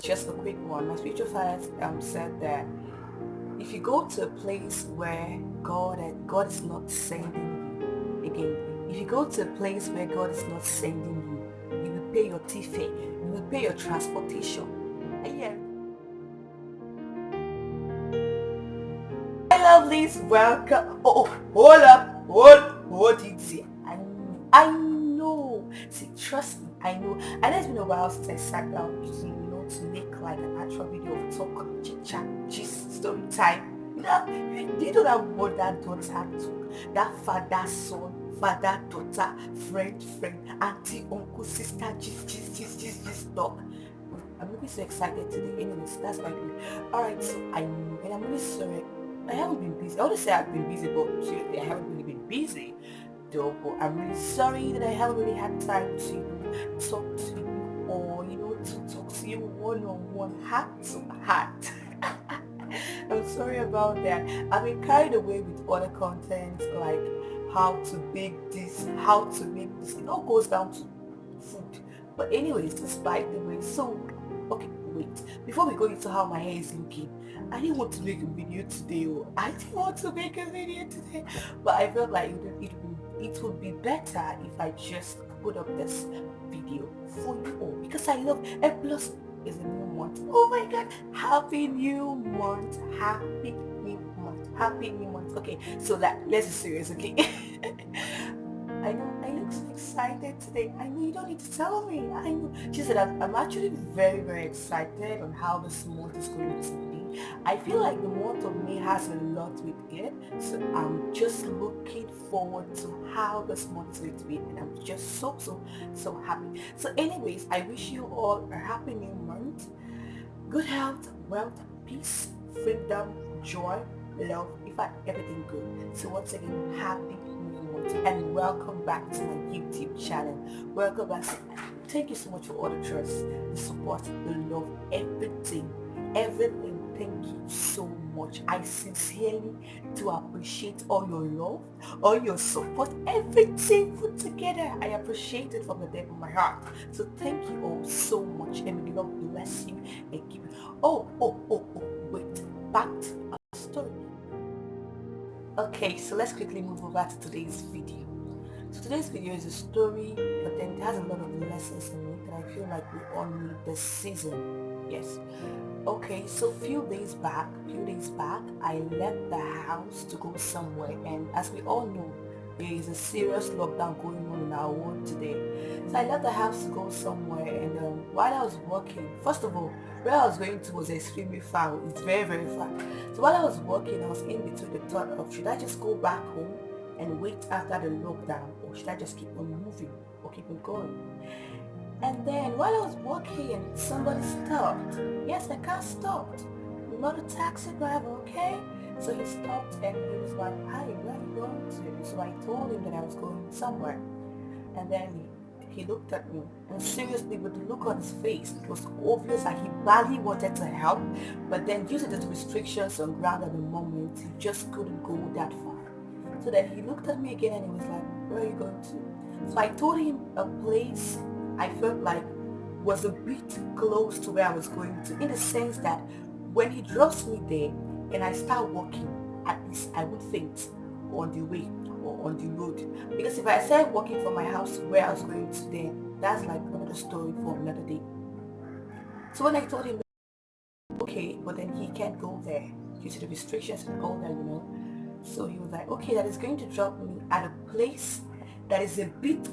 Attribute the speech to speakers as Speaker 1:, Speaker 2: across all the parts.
Speaker 1: just a quick one. My spiritual father said that if you go to a place where God is not sending you, again, if you go to a place where God is not sending you, you will pay your ticket, you will pay your transportation. And yeah, hi lovelies, welcome. Hold up, hold it here. I know. See, trust me, I know. And it's been a while since I sat down to make like an actual video of talk, chit chat, gist, story time. Do you know that mother daughter talk, that father son, father daughter, friend, auntie, uncle, sister, gist talk. I'm really so excited today. Anyways, that's my day. Alright, so I know, and I'm really sorry. I haven't been busy. I want to say I've been busy, but seriously, I haven't really been busy. Though, but I'm really sorry that I haven't really had time to talk to you or, to talk to you one-on-one, heart to heart. I'm sorry about that. I've been carried away with other content like how to bake this, how to make this. It all goes down to food. But anyways, despite the way, so okay, wait. Before we go into how my hair is looking, I didn't want to make a video today. I didn't want to make a video today, but I felt like it would be better if I just put up this video for you all because I love and plus is a new month. Oh my god, happy new month, happy new month, happy new month. Okay, so let's be serious, okay? I know I look so excited today. I know you don't need to tell me. I know. She said I'm actually very, very excited on how this month is going to be. I feel like the month of May has a lot with it. So I'm just looking forward to how this month is going to be. And I'm just so happy. So anyways, I wish you all a happy new month. Good health, wealth, peace, freedom, joy, love, in fact, everything good. So once again, happy new month and welcome back to my YouTube channel. Welcome back. Thank you so much for all the trust, the support, the love, everything. Thank you so much. I sincerely do appreciate all your love, all your support, everything put together. I appreciate it from the depth of my heart. So thank you all so much and may the Lord bless you and give you. Wait, back to our story. Okay, so let's quickly move over to today's video. So today's video is a story, but then it has a lot of lessons in it that I feel like we all need this season. Yes. Okay, so few days back, I left the house to go somewhere, and as we all know, there is a serious lockdown going on in our world today. So I left the house to go somewhere, and while I was walking, first of all, where I was going to was extremely far. It's very, very far. So while I was walking, I was in between the thought of should I just go back home and wait after the lockdown, or should I just keep on moving or keep on going? And then while I was walking, somebody stopped. Yes, the car stopped. We're not a taxi driver, okay? So he stopped and he was like, hi, where are you going to? So I told him that I was going somewhere. And then he looked at me, and seriously, with the look on his face, it was obvious that he badly wanted to help, but then due to the restrictions on ground at the moment, he just couldn't go that far. So then he looked at me again and he was like, where are you going to? So I told him a place I felt like was a bit close to where I was going to, in the sense that when he drops me there and I start walking, at least I would faint on the way or on the road. Because if I started walking from my house to where I was going to, then that's like another story for another day. So when I told him, okay, but then he can't go there due to the restrictions and all that. So he was like, okay, that is going to drop me at a place that is a bit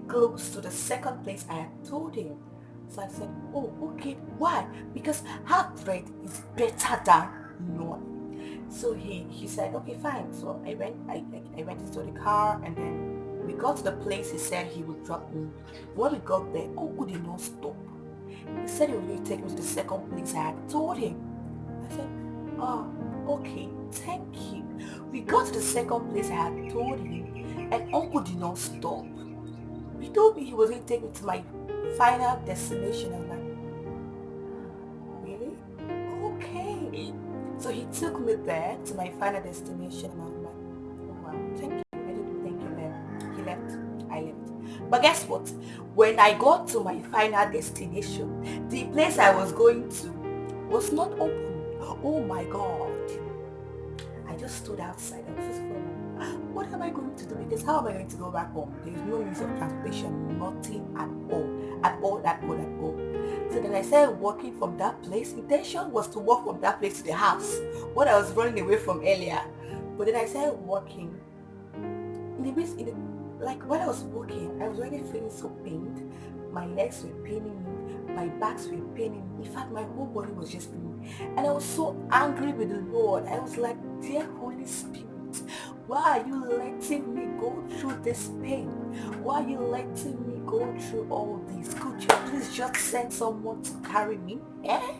Speaker 1: close to the second place I had told him. So I said, oh, okay, why? Because half bread is better than none. So he said, okay, fine. So I went into the car, and then we got to the place he said he would drop me. When we got there, Uncle did not stop. He said he was going to take me to the second place I had told him. I said, oh, okay, thank you. We got to the second place I had told him, and Uncle did not stop. He told me he was going to take me to my final destination. I was like, really? Okay. So he took me there to my final destination, and I was like, oh wow, thank you. I didn't thank you then. He left. I left. But guess what? When I got to my final destination, the place I was going to was not open. Oh my God. I just stood outside and first of all, what am I going to do? Because how am I going to go back home? There is no means of transportation, nothing at all, at all, at all, at all. So then I started walking from that place. Intention was to walk from that place to the house, what I was running away from earlier. But then I started walking. Like while I was walking, I was already feeling so pained. My legs were paining me, my backs were paining me. In fact, my whole body was just paining me. And I was so angry with the Lord. I was like, dear Holy Spirit, why are you letting me go through this pain? Why are you letting me go through all this? Could you please just send someone to carry me? Eh?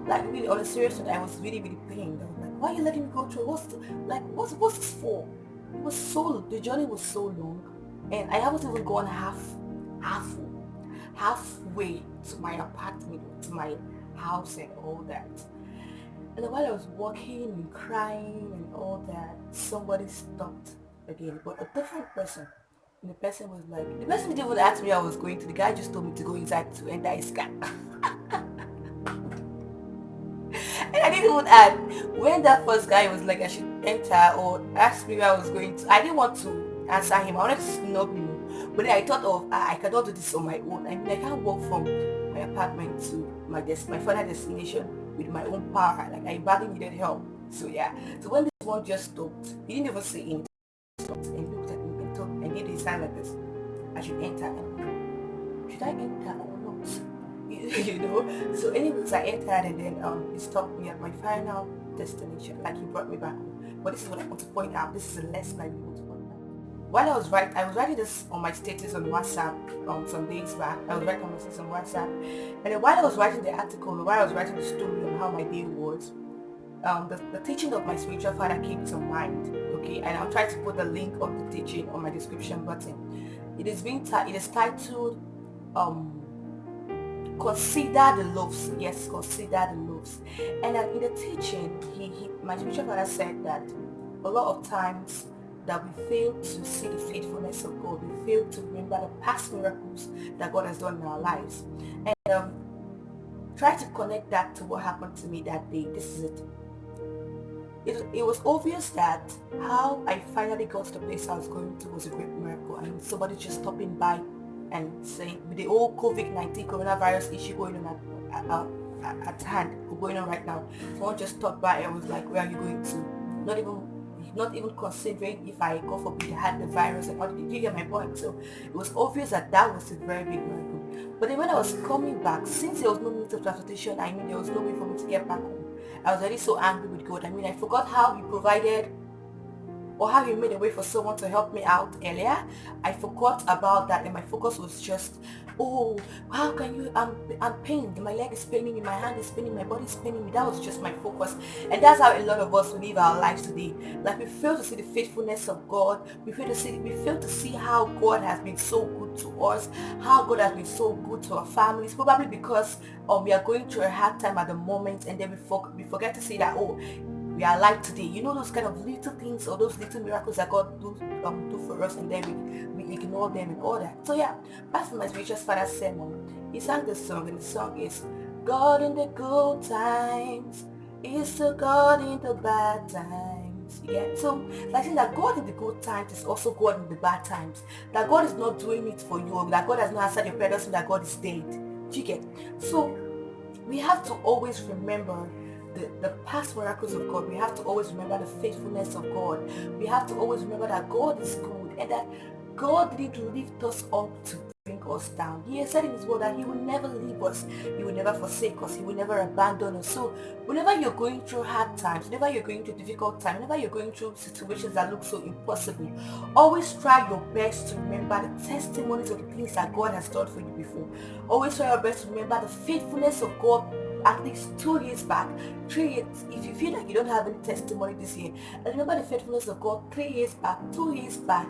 Speaker 1: Like really, on a serious note, I was really, really pained. I was like, why are you letting me go through? What's this for? It was the journey was so long, and I haven't even gone halfway to my apartment, to my house and all that. And then while I was walking and crying and all that, somebody stopped again, but a different person. And the person was like, the person didn't even ask me where I was going to. The guy just told me to go inside to enter his car. And I didn't even add. When that first guy was like I should enter or ask me where I was going to, I didn't want to answer him. I wanted to snub him. But then I thought of I cannot do this on my own. I mean, I can't walk from my apartment to my final destination with my own power. Like I badly needed help. So yeah. So when this one just stopped, he didn't even say anything. Stopped and looked at me and told and did his sign like this. I should enter. Should I enter or not? You know. So anyways, I entered and then he stopped me at my final destination. Like he brought me back home. But this is what I want to point out. This is a lesson I want to point out. While I was writing this on my status on WhatsApp some days back. I was writing on my status on WhatsApp, and then while I was writing the article, while I was writing the story on how my day was, the teaching of my spiritual father came to mind. Okay, and I'll try to put the link of the teaching on my description button. It is titled consider the loaves. Yes, consider the loaves. And in the teaching, my spiritual father said that a lot of times that we fail to see the faithfulness of God, we fail to remember the past miracles that God has done in our lives, and try to connect that to what happened to me that day. This is it. It was obvious that how I finally got to the place I was going to was a great miracle. I mean, somebody just stopping by and saying, with the whole COVID-19 coronavirus issue going on at hand, going on right now, someone just stopped by and was like, where are you going to? Not even considering if I, God forbid, had the virus and all. Did you get my point? So it was obvious that was a very big miracle. But then when I was coming back, since there was no means of transportation, I mean, there was no way for me to get back home. I was already so angry with God. I mean, I forgot how he provided or how he made a way for someone to help me out earlier. I forgot about that, and my focus was just, oh, how can you, I'm pained, my leg is paining me, my hand is paining me, my body is paining me. That was just my focus. And that's how a lot of us live our lives today. Like, we fail to see the faithfulness of God. We fail to see how God has been so good to us, how God has been so good to our families, probably because we are going through a hard time at the moment, and then we forget to see that, oh, we are alive today. You know, those kind of little things or those little miracles that God do for us, and then we ignore them and all that. So yeah, back to my spiritual father's sermon. He sang this song, and the song is, God in the good times is still God in the bad times. Yeah, so I think that God in the good times is also God in the bad times. That God is not doing it for you, that God has not answered your prayer, doesn't mean that God is dead. Do you get? So we have to always remember the past miracles of God. We have to always remember the faithfulness of God. We have to always remember that God is good, and that God didn't lift us up to bring us down. He has said in his word that he will never leave us, he will never forsake us, he will never abandon us. So whenever you're going through hard times, whenever you're going through difficult times, whenever you're going through situations that look so impossible, always try your best to remember the testimonies of the things that God has done for you before. Always try your best to remember the faithfulness of God at least 2 years back, 3 years. If you feel like you don't have any testimony this year, and remember the faithfulness of God 3 years back, 2 years back,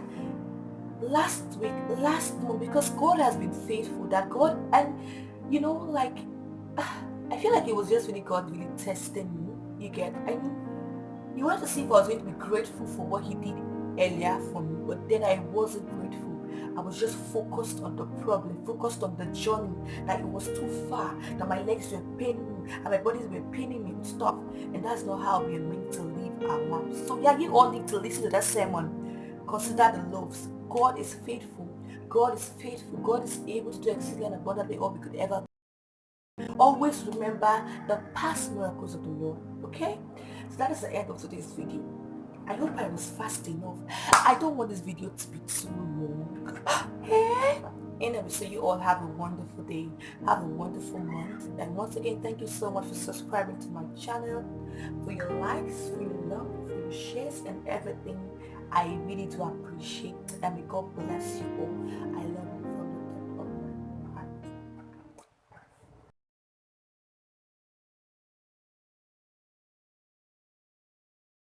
Speaker 1: last week, last month, because God has been faithful. That God, and you know, like, I feel like it was just really God really testing me. You get? I mean, you wanted to see if I was going to be grateful for what he did earlier for me, but then I wasn't grateful. I was just focused on the problem, focused on the journey, that it was too far, that my legs were paining me and my bodies were paining me and stuff. And that's not how we are meant to live our lives. So yeah, you all need to listen to that sermon. Consider the loaves. God is faithful. God is faithful. God is able to do exceedingly and abundantly all we could ever. Always remember the past miracles of the Lord. Okay? So that is the end of today's video. I hope I was fast enough. I don't want this video to be too long. Anyway, so you all have a wonderful day. Have a wonderful month. And once again, thank you so much for subscribing to my channel, for your likes, for your love, for your shares and everything. I really do appreciate, and may God bless you all. I love you.